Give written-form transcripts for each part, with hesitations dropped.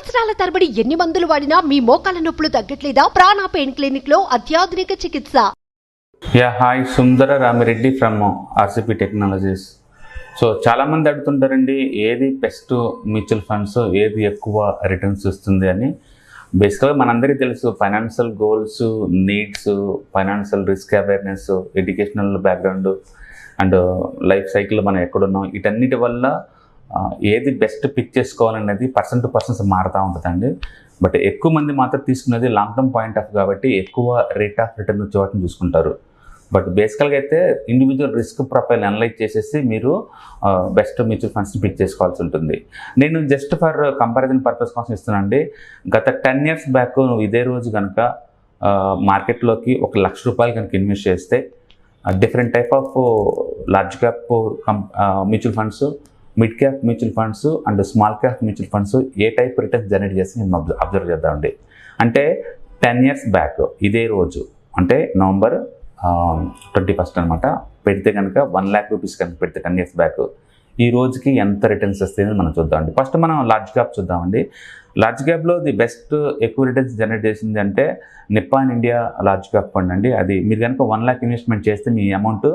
సంవత్సరాల తరబడి ఎన్ని మందులు వాడినా మీ మోకాల నొప్పులు తగ్గట్లేదా? ప్రాణ పెయిన్ క్లినిక్ లో అత్యాధునిక చికిత్స. Hi, Sundara Ramireddy from RCP technologies. So చాలామంది అడుగుతుంటారండి, ఏది బెస్ట్ మ్యూచువల్ ఫండ్స్, ఏది ఎక్కువ రిటర్న్స్ ఇస్తుంది అని. బేసిక్గా మనందరికీ తెలుసు, financial goals, needs, financial risk awareness, educational background and life cycle మనం ఎక్కడున్నాం, వీటన్నిటి వల్ల ఏది బెస్ట్ పిక్ చేసుకోవాలనేది పర్సన్ టు పర్సన్స్ మారుతూ ఉంటుందండి. బట్ ఎక్కువ మంది మాత్రం తీసుకునేది లాంగ్ టర్మ్ పాయింట్ ఆఫ్ కాబట్టి ఎక్కువ రేట్ ఆఫ్ రిటర్న్ చోటని చూసుకుంటారు. బట్ బేసికల్గా అయితే ఇండివిజువల్ రిస్క్ ప్రొఫైల్ అనలైజ్ చేసేసి మీరు బెస్ట్ మ్యూచువల్ ఫండ్స్ని పిక్ చేసుకోవాల్సి ఉంటుంది. నేను జస్ట్ ఫర్ కంపారిజన్ పర్పస్ కోసం ఇస్తున్నానండి. గత 10 years బ్యాక్ నువ్వు ఇదే రోజు కనుక మార్కెట్లోకి ₹1,00,000 కనుక ఇన్వెస్ట్ చేస్తే different type of large cap mutual funds, mid cap mutual funds and small cap mutual funds A type returns generate చేస్తే నేను అబ్జర్వ్ చేద్దామండి. అంటే 10 years బ్యాక్ ఇదే రోజు, అంటే November 21st అనమాట, పెడితే కనుక ₹1,00,000 కనుక పెడితే 10 years బ్యాక్ ఈ రోజుకి ఎంత రిటర్న్స్ వస్తాయని మనం చూద్దామండి. ఫస్ట్ మనం లార్జ్ క్యాప్ చూద్దామండి. లార్జ్ క్యాప్లో ది బెస్ట్ ఎక్కువ రిటర్న్స్ జనరేట్ చేసింది అంటే Nippon India large cap fund అండి. అది మీరు కనుక 1 lakh ఇన్వెస్ట్మెంట్ చేస్తే మీ అమౌంట్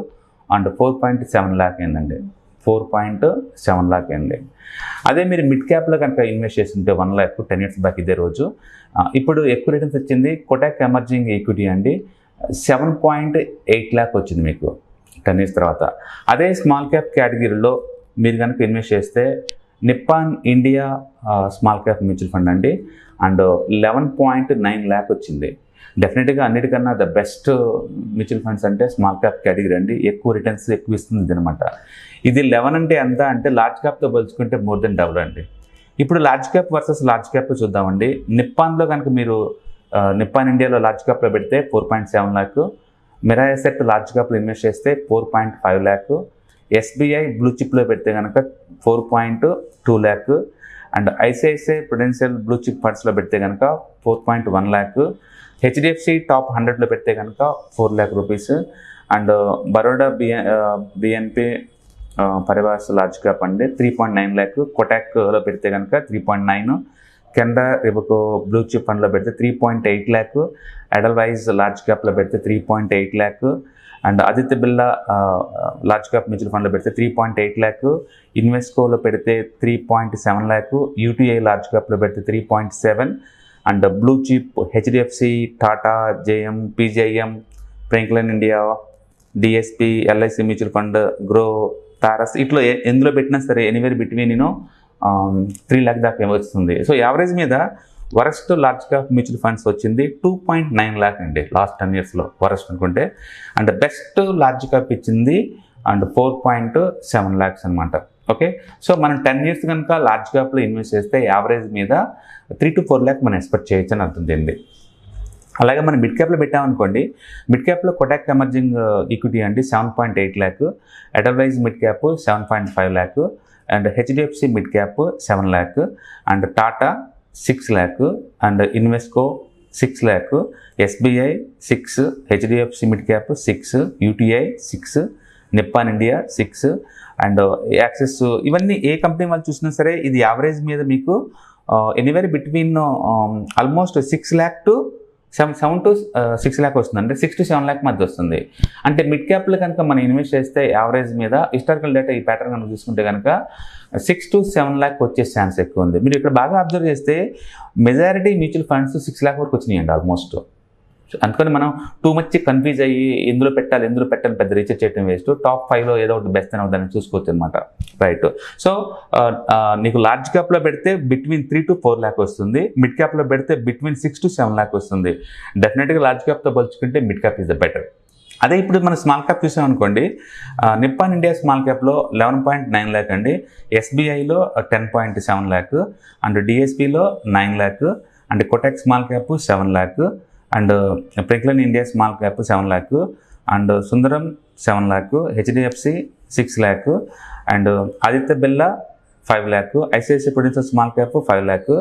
అండ్ 4.7 lakh అయిందండి. 4.7 lakh అయింది. అదే మీరు మిడ్ క్యాప్లో కనుక ఇన్వెస్ట్ చేస్తుంటే 1 lakh 10 years బ్యాక్ ఇదే రోజు, ఇప్పుడు ఎక్కువ రిటర్న్స్ వచ్చింది కోటాక్ ఎమర్జింగ్ ఈక్విటీ అండి. 7.8 lakh వచ్చింది మీకు 10 years తర్వాత. అదే స్మాల్ క్యాప్ కేటగిరీలో మీరు కనుక ఇన్వెస్ట్ చేస్తే Nippon India small cap mutual fund అండి, అండ్ 11.9 lakh వచ్చింది. డెఫినెట్గా అన్నిటికన్నా ద బెస్ట్ మ్యూచువల్ ఫండ్స్ అంటే స్మాల్ క్యాప్ కేటగిరీ అండి. ఎక్కువ రిటర్న్స్ ఎక్కువ ఇస్తుంది అనమాట. ఇది 11 అంటే ఎంత అంటే లార్జ్ క్యాప్తో పోల్చుకుంటే మోర్ దెన్ డబుల్ అండి. ఇప్పుడు large cap versus large cap చూద్దామండి. నిప్పాన్లో కనుక మీరు నిప్పాన్ ఇండియాలో లార్జ్ క్యాప్లో పెడితే 4.7 lakh, మిరా ఎసెట్ లార్జ్ క్యాప్లో ఇన్వెస్ట్ చేస్తే 4.5 lakh, ఎస్బీఐ బ్లూ చిప్లో పెడితే కనుక 4.2 lakh, and ICICI Prudential blue chip ఫండ్స్లో పెడితే కనుక 4.1 lakh, హెచ్డిఎఫ్సి టాప్ 100లో పెడితే కనుక ₹4 lakh, and Baroda BNP Paribas large cap అండి 3.9 lakh, కోటాక్లో పెడితే కనుక 3.9, కెనరా రిబకో బ్లూ చిప్ ఫండ్లో పెడితే 3.8 lakh, ఎడల్వైజ్ లార్జ్ క్యాప్లో పెడితే 3.8 lakh, and Aditya Birla large cap mutual ఫండ్లో పెడితే 3.8 lakh, ఇన్వెస్కోలో పెడితే 3.7 lakh, యూటీఐ లార్జ్ క్యాప్లో పెడితే 3.7, and blue chip HDFC, Tata, JM, PGIM, Franklin India, DSP, LIC mutual fund, Groww, Taurus, ఇట్లా ఎందులో పెట్టినా సరే ఎనీవేర్ బిట్వీన్ 3 lakh దాకా వస్తుంది. సో యావరేజ్ మీద worst large cap mutual funds వచ్చింది 2.9 lakh అండి లాస్ట్ 10 yearsలో వరస్ట్ అనుకుంటే. అండ్ బెస్ట్ లార్జ్ క్యాప్ ఇచ్చింది అండ్ 4.7 lakhs అనమాట. ఓకే, సో మనం 10 years కనుక లార్జ్ క్యాప్లో ఇన్వెస్ట్ చేస్తే యావరేజ్ మీద 3 to 4 lakh మనం ఎక్స్పెక్ట్ చేయొచ్చు అని అర్థం చెంది. అలాగే మనం మిడ్ క్యాప్లో పెట్టామనుకోండి, మిడ్ క్యాప్లో కోటాక్ ఎమర్జింగ్ ఈక్విటీ అండి 7.8 lakh, ఎడల్వైజ్ mid cap 7.5 lakh, and HDFC mid cap 7 lakh, and Tata 6 lakh, and Invesco 6 lakh, SBI 6, HDFC mid cap 6, UTI 6, Nippon India 6, and axis. ఇవన్నీ ఏ కంపెనీ వాళ్ళు చూసినా సరే ఇది యావరేజ్ మీద మీకు anywhere between almost 6 lakh to 7 to 6 lakh వస్తుంది. అంటే 6 to 7 lakh మధ్య వస్తుంది. అంటే మిడ్ క్యాప్లో కనుక మనం ఇన్వెస్ట్ చేస్తే యావరేజ్ మీద హిస్టారికల్ డేటా ఈ ప్యాటర్న్ కనుక చూసుకుంటే కనుక 6 to 7 lakh వచ్చే ఛాన్స్ ఎక్కువ ఉంది. మీరు ఇక్కడ బాగా అబ్జర్వ్ చేస్తే మెజారిటీ మ్యూచువల్ ఫండ్స్ 6 lakh వరకు వచ్చినాయండి ఆల్మోస్ట్. అందుకని మనం టూ మచ్ కన్ఫ్యూజ్ అయ్యి ఎందులో పెట్టాలి పెద్ద రీసెర్చ్ చేయడం వేస్ట్. టాప్ 5లో ఏదో ఒకటి బెస్ట్ అని దాన్ని చూసుకోవచ్చు అనమాట. రైట్, సో నీకు లార్జ్ క్యాప్లో పెడితే బిట్వీన్ 3 to 4 lakh వస్తుంది, మిడ్ క్యాప్లో పెడితే బిట్వీన్ 6 to 7 lakh వస్తుంది. డెఫినెట్గా లార్జ్ క్యాప్తో పోల్చుకుంటే mid cap is the better. అదే ఇప్పుడు మనం స్మాల్ క్యాప్ చూసామనుకోండి, నిప్పాన్ ఇండియా స్మాల్ క్యాప్లో 11.9 lakh అండి, ఎస్బీఐలో 10.7 lakh, అండ్ డిఎస్పిలో 9 lakh, and Kotak small cap 7 lakh, and Franklin India small cap 7 lakh, and Sundaram 7 lakh, HDFC 6 lakh, and Aditya Birla 5 lakh, ICICI Prudential small cap 5 lakh,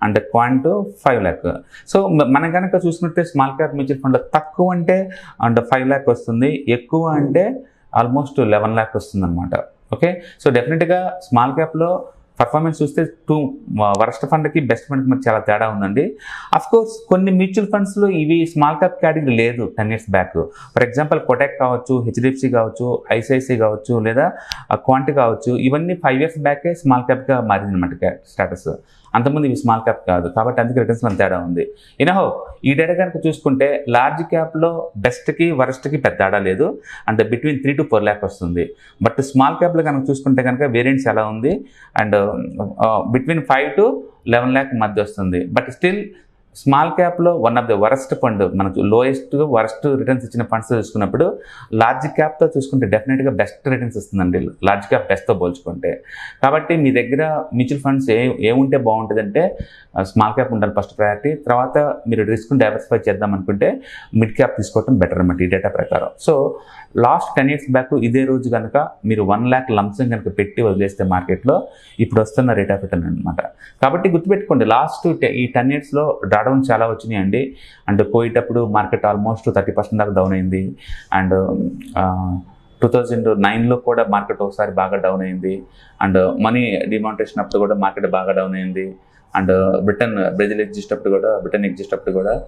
and Quant 5 lakh. So మనం కనుక చూసుకుంటే small cap mutual fund తక్కువ అంటే and 5 lakh వస్తుంది, ఎక్కువ అంటే almost 11 lakh వస్తుంది అనమాట. ఓకే, సో డెఫినెట్గా స్మాల్ క్యాప్లో పర్ఫార్మెన్స్ చూస్తే వరస్ట్ ఫండ్కి బెస్ట్ ఫండ్కి మనకి చాలా తేడా ఉందండి. కోర్స్ కొన్ని మ్యూచువల్ ఫండ్స్లో ఇవి స్మాల్ క్యాప్ కేటగిరీ లేదు 10 years back. For example Kotak కావచ్చు, హెచ్డిఎఫ్సి కావచ్చు, ఐసిఐసి కావచ్చు, లేదా క్వాంటి కావచ్చు, ఇవన్నీ 5 years బ్యాకే స్మాల్ క్యాప్గా మారింది అనమాట స్టేటస్. అంతకుముందు ఇవి స్మాల్ క్యాప్ కాదు, కాబట్టి అందుకే రిటర్న్స్ మన తేడా ఉంది. ఇనహో ఈ డేటా కనుక చూసుకుంటే లార్జ్ క్యాప్లో బెస్ట్కి వరస్ట్కి పెద్ద తేడా లేదు, అండ్ బిట్వీన్ 3 to 4 lakh వస్తుంది. బట్ స్మాల్ క్యాప్లో కనుక చూసుకుంటే కనుక వేరియంట్స్ ఎలా ఉంది, అండ్ బిట్వీన్ 5 to 11 lakh మధ్య వస్తుంది. బట్ స్టిల్ స్మాల్ క్యాప్లో one of the worst fund, మనకు వరస్ట్ రిటర్న్స్ ఇచ్చిన ఫండ్స్ చూసుకున్నప్పుడు లార్జ్ క్యాప్తో చూసుకుంటే డెఫినెట్గా బెస్ట్ రిటర్న్స్ ఇస్తుందండి లార్జ్ క్యాప్ బెస్ట్తో పోల్చుకుంటే. కాబట్టి మీ దగ్గర మ్యూచువల్ ఫండ్స్ ఏముంటే బాగుంటుందంటే స్మాల్ క్యాప్ ఉండాలి ఫస్ట్ ప్రయారిటీ. తర్వాత మీరు రిస్క్ని డైవర్సిఫై చేద్దాం అనుకుంటే మిడ్ క్యాప్ తీసుకోవడం బెటర్ అన్నమాట ఈ డేటా ప్రకారం. సో లాస్ట్ 10 years బ్యాక్ ఇదే రోజు కనుక మీరు 1 lakh లంసం కనుక పెట్టి వదిలేస్తే మార్కెట్లో ఇప్పుడు వస్తున్న రేట్ ఆఫ్ రిటర్న్ అనమాట. కాబట్టి గుర్తుపెట్టుకోండి, లాస్ట్ ఈ 10 yearsలో డ్రాడౌన్ చాలా వచ్చినాయండి. అండ్ పోయేటప్పుడు మార్కెట్ ఆల్మోస్ట్ 30% దాకా డౌన్ అయింది. అండ్ 2009లో కూడా మార్కెట్ ఒకసారి బాగా డౌన్ అయింది. అండ్ మనీ డిమానిటేషన్ అప్పుడు కూడా మార్కెట్ బాగా డౌన్ అయింది. అండ్ బ్రెజిల్ ఎగ్జిస్ట్ అప్పుడు కూడా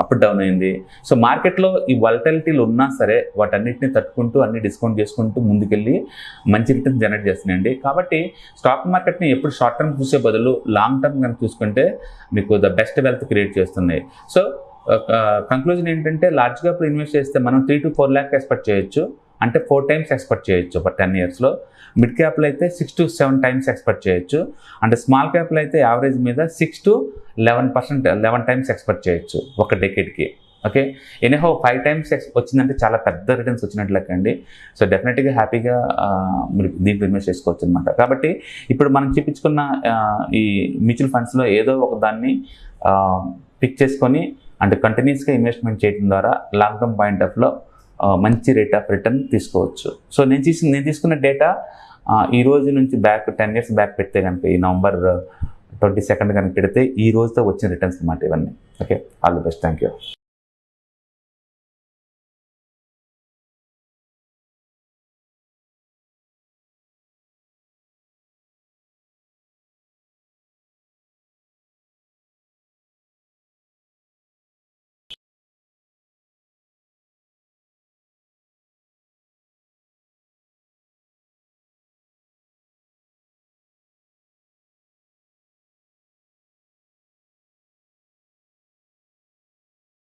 అప్ డౌన్ అయింది. సో మార్కెట్లో ఈ వాలటిలిటీలు ఉన్నా సరే వాటన్నిటిని తట్టుకుంటూ అన్ని డిస్కౌంట్ చేసుకుంటూ ముందుకెళ్ళి మంచి రిటర్న్ జనరేట్ చేస్తున్నాయండి. కాబట్టి స్టాక్ మార్కెట్ని ఎప్పుడు షార్ట్ టర్మ్ చూసే బదులు లాంగ్ టర్మ్ కనుక చూసుకుంటే మీకు ద బెస్ట్ వెల్త్ క్రియేట్ చేస్తున్నాయి. సో కంక్లూజన్ ఏంటంటే లార్జ్ క్యాప్లో ఇన్వెస్ట్ చేస్తే మనం 3 to 4 lakh ఎక్స్పెక్ట్ చేయొచ్చు, అంటే 4 times ఎక్స్పెక్ట్ చేయొచ్చు ఫర్ 10 yearsలో. మిడ్ క్యాప్లో అయితే 6 to 7 times ఎక్స్పెక్ట్ చేయొచ్చు. అంటే స్మాల్ క్యాప్లో అయితే యావరేజ్ మీద 6 to 11 times ఎక్స్పెక్ట్ చేయొచ్చు ఒక డెకేడ్కి. ఓకే, ఎనీహౌ 5 times వచ్చిందంటే చాలా పెద్ద రిటర్న్స్ వచ్చినట్లకండి. సో డెఫినెట్గా హ్యాపీగా మీరు దీంట్లో ఇన్వెస్ట్ చేసుకోవచ్చు అనమాట. కాబట్టి ఇప్పుడు మనం చూపించుకున్న ఈ మ్యూచువల్ ఫండ్స్లో ఏదో ఒక దాన్ని పిక్ చేసుకొని అండ్ కంటిన్యూస్గా ఇన్వెస్ట్మెంట్ చేయడం ద్వారా లాంగ్ టర్మ్ పాయింట్ ఆఫ్లో మంచి రేట్ ఆఫ్ రిటర్న్ తీసుకోవచ్చు. సో నేను తీసుకున్న డేటా ఈ రోజు నుంచి 10 years బ్యాక్ పెడితే కనుక ఈ November 22 కనుక పెడితే ఈ రోజుతో వచ్చిన రిటర్న్స్ అన్నమాట ఇవన్నీ. Okay, all the best, thank you.